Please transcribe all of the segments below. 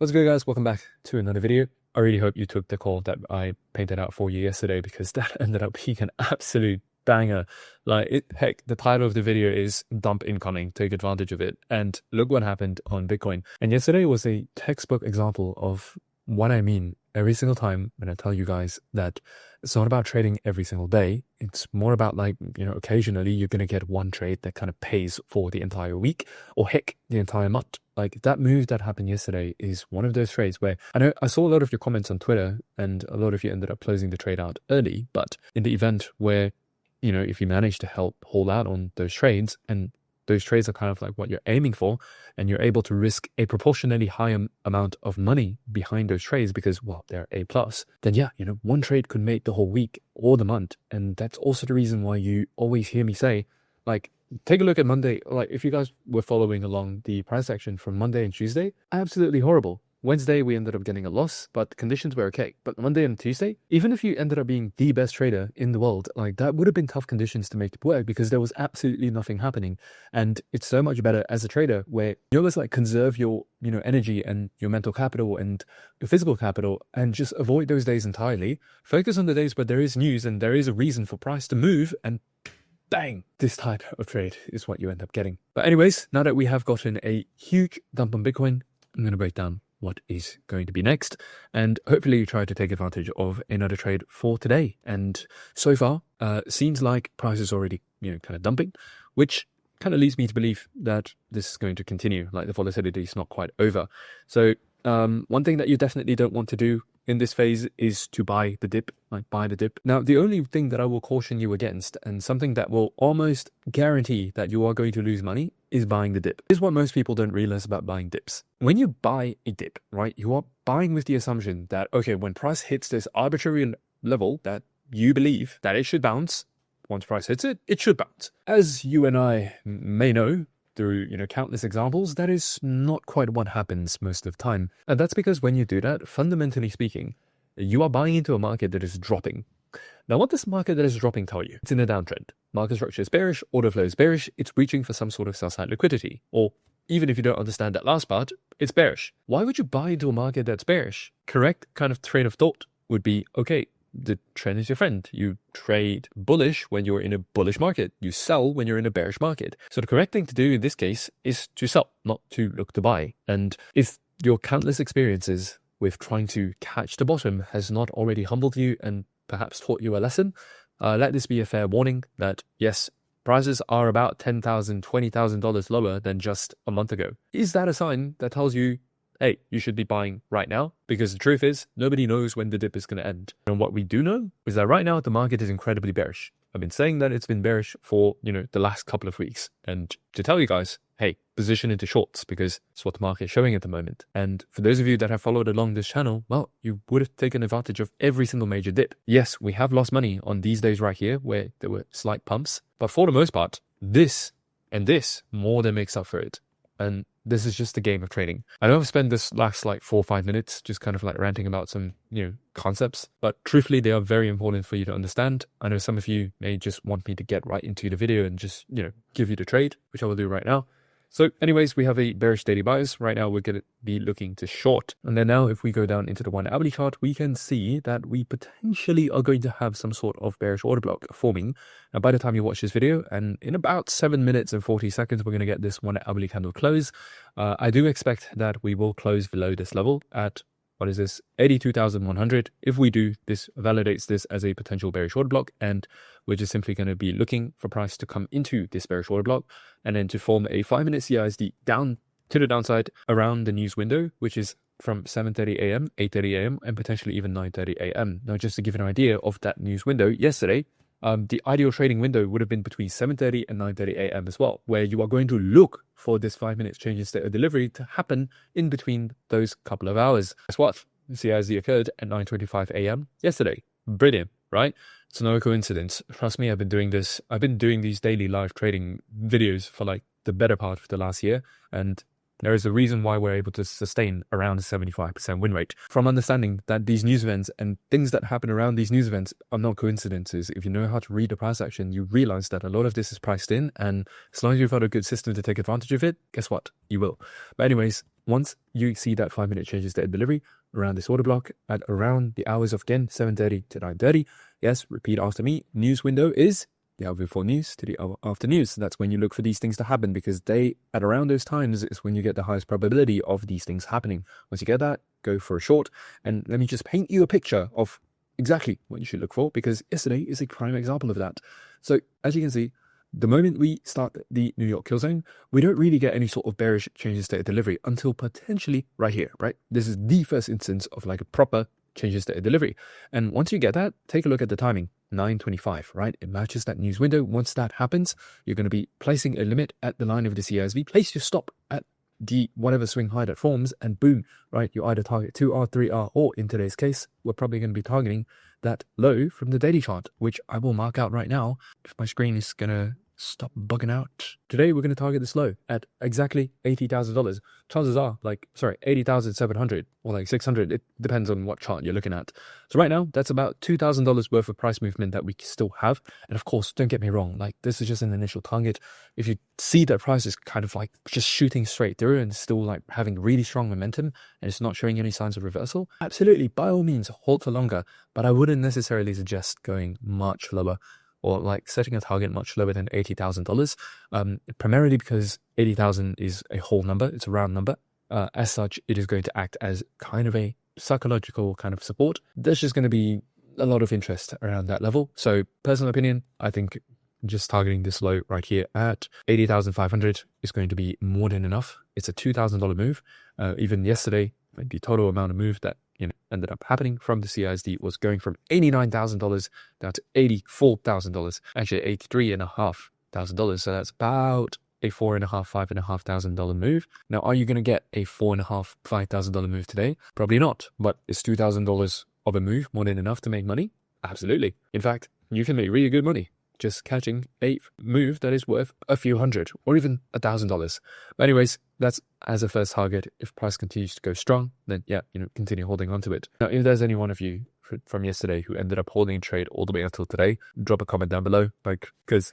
What's good, guys? Welcome back to another video. I really hope you took the call that I painted out for you yesterday, because that ended up being an absolute banger. Heck, the title of the video is Dump Incoming, Take Advantage of It. And look what happened on Bitcoin. And yesterday was a textbook example of what I mean every single time when I tell you guys that it's not about trading every single day. It's more about, occasionally you're going to get one trade that kind of pays for the entire week, or heck, the entire month. Like that move that happened yesterday is one of those trades where I know I saw a lot of your comments on Twitter and a lot of you ended up closing the trade out early. But in the event where, if you manage to hold out on those trades, and those trades are kind of like what you're aiming for, and you're able to risk a proportionally higher amount of money behind those trades because, well, they're A+, then yeah, one trade could make the whole week or the month. And that's also the reason why you always hear me say, take a look at Monday. If you guys were following along the price action from Monday and Tuesday, absolutely horrible. Wednesday, we ended up getting a loss, but conditions were okay. But Monday and Tuesday, even if you ended up being the best trader in the world, that would have been tough conditions to make it work because there was absolutely nothing happening. And it's so much better as a trader where you always conserve your, energy and your mental capital and your physical capital and just avoid those days entirely. Focus on the days where there is news and there is a reason for price to move, and bang, this type of trade is what you end up getting. But anyways, now that we have gotten a huge dump on Bitcoin, I'm going to break down what is going to be next, and hopefully try to take advantage of another trade for today. And so far, seems like price is already, kind of dumping, which kind of leads me to believe that this is going to continue. The volatility is not quite over. So one thing that you definitely don't want to do in this phase is to buy the dip, buy the dip. Now, the only thing that I will caution you against, and something that will almost guarantee that you are going to lose money, is buying the dip. This is what most people don't realize about buying dips. When you buy a dip, right, you are buying with the assumption that, okay, when price hits this arbitrary level that you believe that it should bounce, once price hits it, it should bounce. As you and I may know, through countless examples, that is not quite what happens most of the time. And that's because when you do that, fundamentally speaking, you are buying into a market that is dropping. Now, what does market that is dropping tell you? It's in a downtrend. Market structure is bearish, order flow is bearish, it's reaching for some sort of sell side liquidity. Or even if you don't understand that last part, it's bearish. Why would you buy into a market that's bearish? Correct kind of train of thought would be, okay, the trend is your friend. You trade bullish when you're in a bullish market. You sell when you're in a bearish market. So the correct thing to do in this case is to sell, not to look to buy. And if your countless experiences with trying to catch the bottom has not already humbled you and perhaps taught you a lesson, let this be a fair warning that yes, prices are about $10,000, $20,000 lower than just a month ago. Is that a sign that tells you, hey, you should be buying right now? Because the truth is, nobody knows when the dip is going to end. And what we do know is that right now, the market is incredibly bearish. I've been saying that it's been bearish for, the last couple of weeks. And to tell you guys, hey, position into shorts because it's what the market is showing at the moment. And for those of you that have followed along this channel, well, you would have taken advantage of every single major dip. Yes, we have lost money on these days right here where there were slight pumps. But for the most part, this and this more than makes up for it. And this is just the game of trading. I know I've spent this last 4 or 5 minutes just kind of ranting about some, concepts, but truthfully, they are very important for you to understand. I know some of you may just want me to get right into the video and just, give you the trade, which I will do right now. So anyways, we have a bearish daily bias. Right now, we're going to be looking to short. And then now, if we go down into the 1 hourly chart, we can see that we potentially are going to have some sort of bearish order block forming. Now, by the time you watch this video, and in about 7 minutes and 40 seconds, we're going to get this 1 hourly candle close. I do expect that we will close below this level at, what is this, 82,100. If we do, this validates this as a potential bearish order block, and we're just simply going to be looking for price to come into this bearish order block and then to form a 5-minute CISD down to the downside around the news window, which is from 7:30 a.m., 8:30 a.m., and potentially even 9:30 a.m. Now, just to give an idea of that news window, yesterday, the ideal trading window would have been between 7:30 and 9:30 a.m. as well, where you are going to look for this 5 minutes change in state of delivery to happen in between those couple of hours. Guess what? The CISD occurred at 9:25 a.m. yesterday. Brilliant, right? It's no coincidence. Trust me, I've been doing these daily live trading videos for the better part of the last year. And There is a reason why we're able to sustain around a 75% win rate. From understanding that these news events and things that happen around these news events are not coincidences. If you know how to read the price action, you realize that a lot of this is priced in, and as long as you've got a good system to take advantage of it, guess what? You will. But anyways, once you see that 5-minute changes to delivery around this order block at around the hours of, again, 7:30 to 9:30, yes, repeat after me, news window is the hour before news to the hour after news. That's when you look for these things to happen, because at around those times is when you get the highest probability of these things happening. Once you get that, go for a short. And let me just paint you a picture of exactly what you should look for, because yesterday is a prime example of that. So as you can see, the moment we start the New York kill zone, we don't really get any sort of bearish changes to delivery until potentially right here, right? This is the first instance of like a proper changes to delivery. And once you get that, take a look at the timing, 9:25, right? It matches that news window. Once that happens, you're going to be placing a limit at the line of the CISV. Place your stop at the whatever swing high that forms, and boom, right? You either target 2R, 3R, or in today's case, we're probably going to be targeting that low from the daily chart, which I will mark out right now if my screen is going to stop bugging out. Today, we're going to target this low at exactly $80,000. Chances are, 80,700 or like 600. It depends on what chart you're looking at. So right now, that's about $2,000 worth of price movement that we still have. And of course, don't get me wrong, like this is just an initial target. If you see that price is kind of like just shooting straight through and still like having really strong momentum and it's not showing any signs of reversal, absolutely, by all means, hold for longer. But I wouldn't necessarily suggest going much lower, or like setting a target much lower than $80,000, primarily because 80,000 is a whole number, it's a round number. As such, it is going to act as kind of a psychological kind of support. There's just going to be a lot of interest around that level. So personal opinion, I think just targeting this low right here at 80,500 is going to be more than enough. It's a $2,000 move. Even yesterday, the total amount of move that ended up happening from the CISD was going from $89,000 down to $84,000, actually $83,500. So that's about a $4,500 move. Now, are you going to get a $4,500 move today? Probably not, but is $2,000 of a move more than enough to make money? Absolutely. In fact, you can make really good money just catching a move that is worth a few hundred or even $1,000. But anyways, that's as a first target. If price continues to go strong, then yeah, continue holding on to it. Now, if there's any one of you from yesterday who ended up holding trade all the way until today, drop a comment down below, because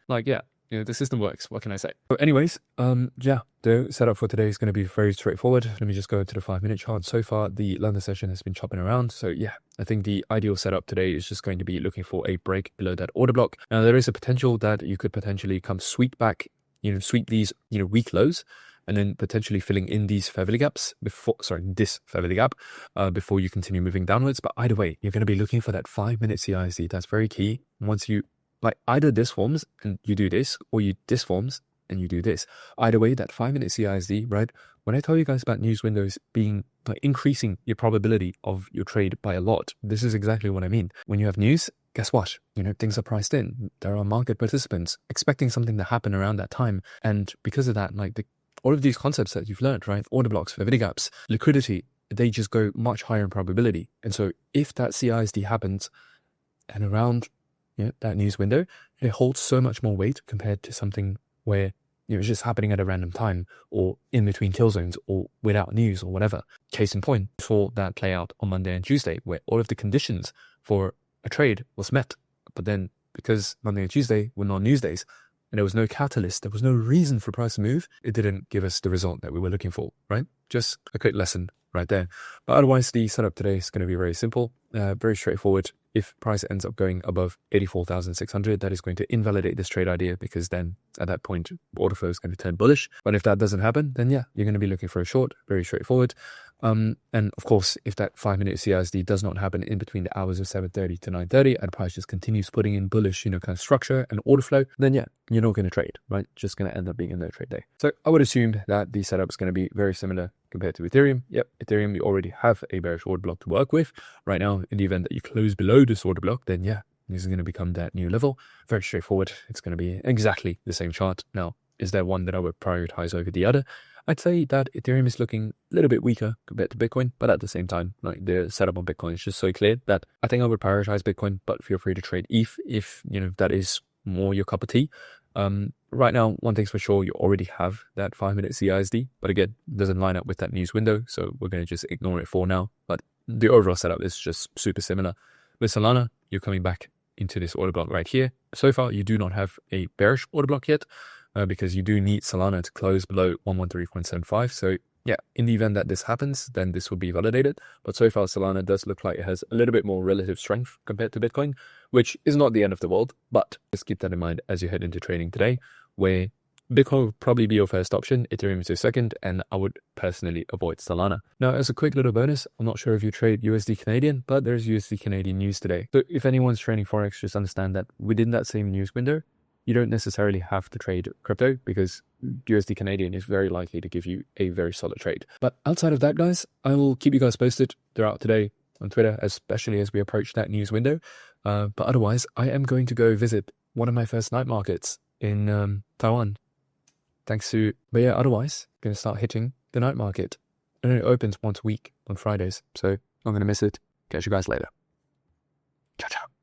the system works. What can I say? So anyways, the setup for today is going to be very straightforward. Let me just go to the 5-minute chart. So far, the London session has been chopping around. So yeah, I think the ideal setup today is just going to be looking for a break below that order block. Now, there is a potential that you could potentially come sweep back, sweep these, weak lows, and then potentially filling in these fair value gaps this fair value gap before you continue moving downwards. But either way, you're going to be looking for that 5-minute CISD. That's very key. Once you either this forms and you do this, or this forms and you do this. Either way, that 5-minute CISD, right? When I tell you guys about news windows being increasing your probability of your trade by a lot, this is exactly what I mean. When you have news, guess what? Things are priced in. There are market participants expecting something to happen around that time. And because of that, all of these concepts that you've learned, right? Order blocks, fair value gaps, liquidity, they just go much higher in probability. And so if that CISD happens and around that news window, it holds so much more weight compared to something where it's just happening at a random time or in between kill zones or without news or whatever. Case in point, saw that play out on Monday and Tuesday, where all of the conditions for a trade was met. But then because Monday and Tuesday were non-news days and there was no catalyst, there was no reason for price to move, it didn't give us the result that we were looking for, right? Just a quick lesson right there. But otherwise, the setup today is going to be very simple, very straightforward. If price ends up going above 84,600, that is going to invalidate this trade idea, because then at that point, order flow is going to turn bullish. But if that doesn't happen, then yeah, you're going to be looking for a short, very straightforward. And of course, if that 5-minute CISD does not happen in between the hours of 7:30 to 9:30 and price just continues putting in bullish, kind of structure and order flow, then yeah, you're not going to trade, right? Just going to end up being a no trade day. So I would assume that the setup is going to be very similar compared to Ethereum. Yep, Ethereum, you already have a bearish order block to work with. Right now, in the event that you close below this order block, then yeah, this is going to become that new level. Very straightforward. It's going to be exactly the same chart. Now, is there one that I would prioritize over the other? I'd say that Ethereum is looking a little bit weaker compared to Bitcoin, but at the same time, the setup on Bitcoin is just so clear that I think I would prioritize Bitcoin, but feel free to trade ETH if, that is more your cup of tea. Right now, one thing's for sure, you already have that 5-minute CISD, but again, it doesn't line up with that news window, so we're going to just ignore it for now. But the overall setup is just super similar. With Solana, you're coming back into this order block right here. So far, you do not have a bearish order block yet, because you do need Solana to close below 113.75. So yeah, in the event that this happens, then this will be validated. But so far, Solana does look like it has a little bit more relative strength compared to Bitcoin, which is not the end of the world. But just keep that in mind as you head into trading today, where Bitcoin would probably be your first option, Ethereum is your second, and I would personally avoid Solana. Now, as a quick little bonus, I'm not sure if you trade USD Canadian, but there's USD Canadian news today. So if anyone's trading Forex, just understand that within that same news window, you don't necessarily have to trade crypto because USD Canadian is very likely to give you a very solid trade. But outside of that, guys, I will keep you guys posted throughout today on Twitter, especially as we approach that news window. But otherwise, I am going to go visit one of my first night markets in Taiwan. But yeah, otherwise, I'm going to start hitting the night market. And it opens once a week on Fridays, so I'm going to miss it. Catch you guys later. Ciao, ciao.